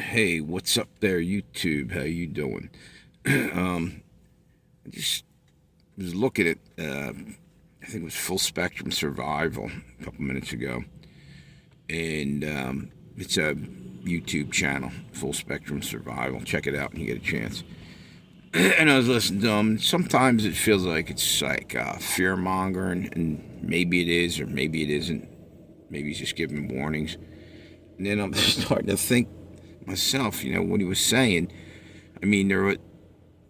Hey, what's up there, YouTube? How you doing? I just was looking at, I think it was Full Spectrum Survival a couple minutes ago, and it's a YouTube channel, Full Spectrum Survival. Check it out when you get a chance. And I was listening to them. Sometimes it feels like it's like fear mongering, and maybe it is, or maybe it isn't. Maybe he's just giving warnings. And then I'm starting to think myself, what he was saying. I mean,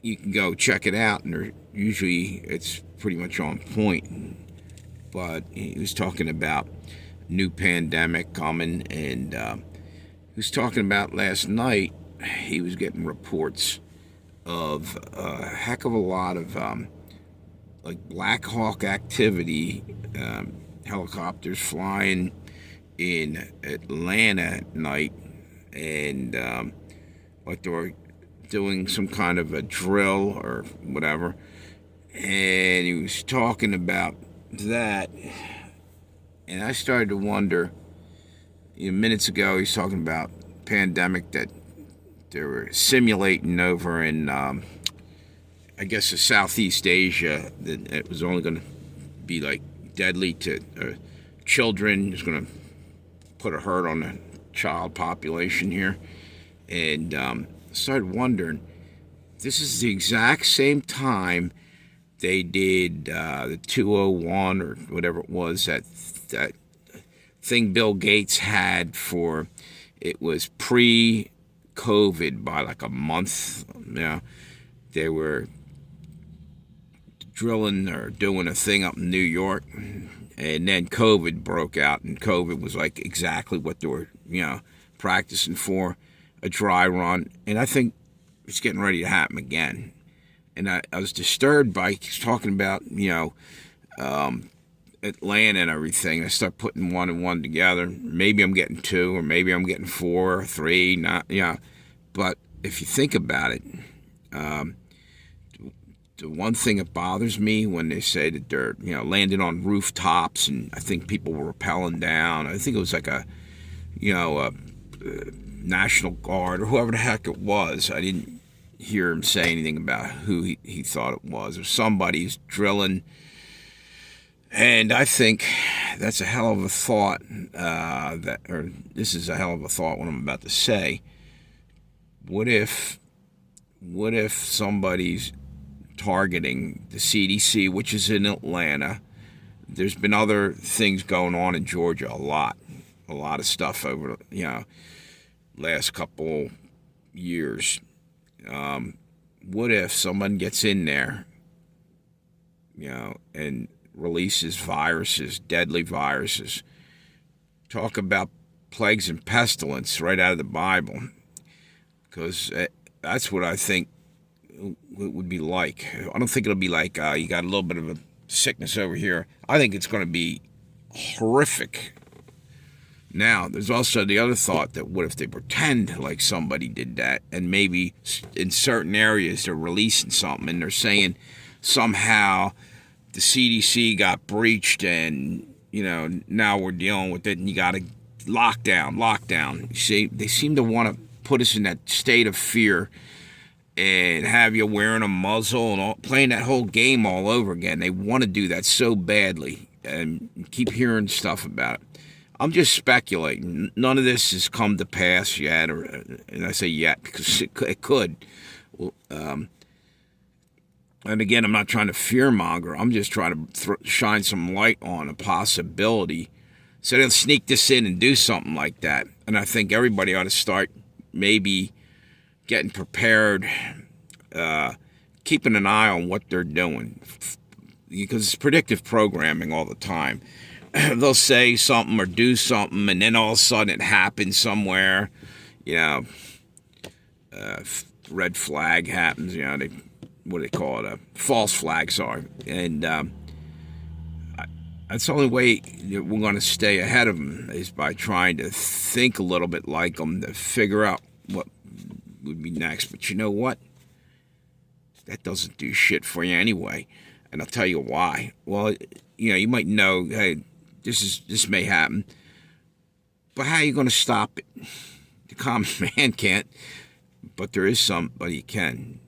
you can go check it out, and usually it's pretty much on point. But he was talking about new pandemic coming, and he was talking about last night. He was getting reports of a heck of a lot of like Black Hawk activity, helicopters flying in Atlanta at night, and like they were doing some kind of a drill or whatever. And he was talking about that, and I started to wonder. Minutes ago, he was talking about pandemic that they were simulating over in, I guess, Southeast Asia. That it was only going to be like deadly to children. It's going to put a hurt on the child population here, and started wondering. This is the exact same time they did the 201 or whatever it was, that thing Bill Gates had for, it was pre-COVID by like a month. They were drilling or doing a thing up in New York, and then COVID broke out, and COVID was like exactly what they were, practicing for, a dry run. And I think it's getting ready to happen again. And I was disturbed by talking about, Atlanta and everything. I start putting one and one together. Maybe I'm getting two, or maybe I'm getting four or three. But if you think about it, the one thing that bothers me when they say that they're, landing on rooftops, and I think people were rappelling down. I think it was like a National Guard or whoever the heck it was. I didn't hear him say anything about who he thought it was, or somebody's drilling. And I think that's a hell of a thought. This is a hell of a thought, what I'm about to say. What if somebody's targeting the CDC, which is in Atlanta? There's been other things going on in Georgia, a lot of stuff over last couple years. What if someone gets in there, and releases viruses, deadly viruses? Talk about plagues and pestilence right out of the Bible, because that's what I think it would be like. I don't think it'll be like you got a little bit of a sickness over here. I think it's going to be horrific. Now, there's also the other thought that what if they pretend like somebody did that, and maybe in certain areas they're releasing something, and they're saying somehow the CDC got breached, and now we're dealing with it, and you got to lockdown. You see, they seem to want to put us in that state of fear and have you wearing a muzzle and playing that whole game all over again. They want to do that so badly, and keep hearing stuff about it. I'm just speculating. None of this has come to pass yet, and I say yet because it could. Well, and again, I'm not trying to fearmonger. I'm just trying to shine some light on a possibility. So they'll sneak this in and do something like that. And I think everybody ought to start maybe getting prepared, keeping an eye on what they're doing, because it's predictive programming all the time. They'll say something or do something, and then all of a sudden it happens somewhere. Red flag happens. What do they call it? A false flag, sorry. And that's the only way we're going to stay ahead of them, is by trying to think a little bit like them, to figure out what would be next. But you know what? That doesn't do shit for you anyway. And I'll tell you why. Well, you might know, hey, this may happen, but how are you going to stop it? The common man can't, but there is somebody who can.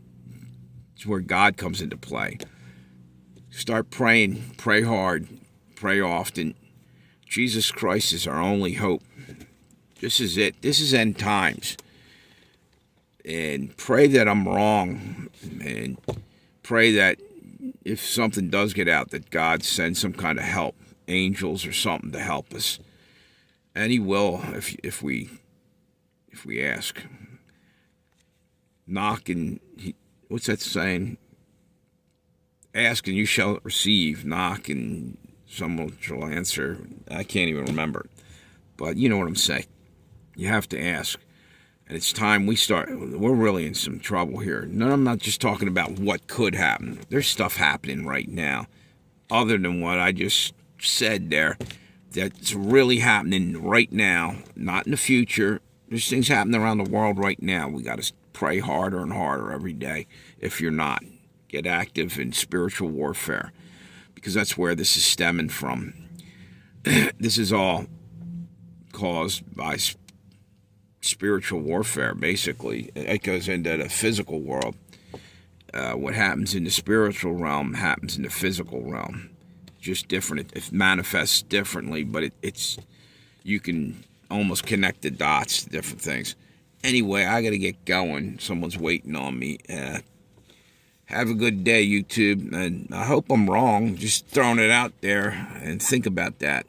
It's where God comes into play. Start praying, pray hard, pray often. Jesus Christ is our only hope. This is it. This is end times. And pray that I'm wrong, and pray that if something does get out, that God sends some kind of help, angels or something to help us. And He will if we ask. Knock and what's that saying? Ask and you shall receive. Knock and someone shall answer. I can't even remember, but you know what I'm saying. You have to ask. And it's time we start. We're really in some trouble here. No, I'm not just talking about what could happen. There's stuff happening right now, other than what I just said there, that's really happening right now, not in the future. There's things happening around the world right now. We got to pray harder and harder every day. If you're not, get active in spiritual warfare, because that's where this is stemming from. This is all caused by spiritual warfare, basically. It goes into the physical world. What happens in the spiritual realm happens in the physical realm. Just different. It manifests differently, but it's you can almost connect the dots to different things. Anyway, I got to get going. Someone's waiting on me. Have a good day, YouTube. And I hope I'm wrong. Just throwing it out there, and think about that.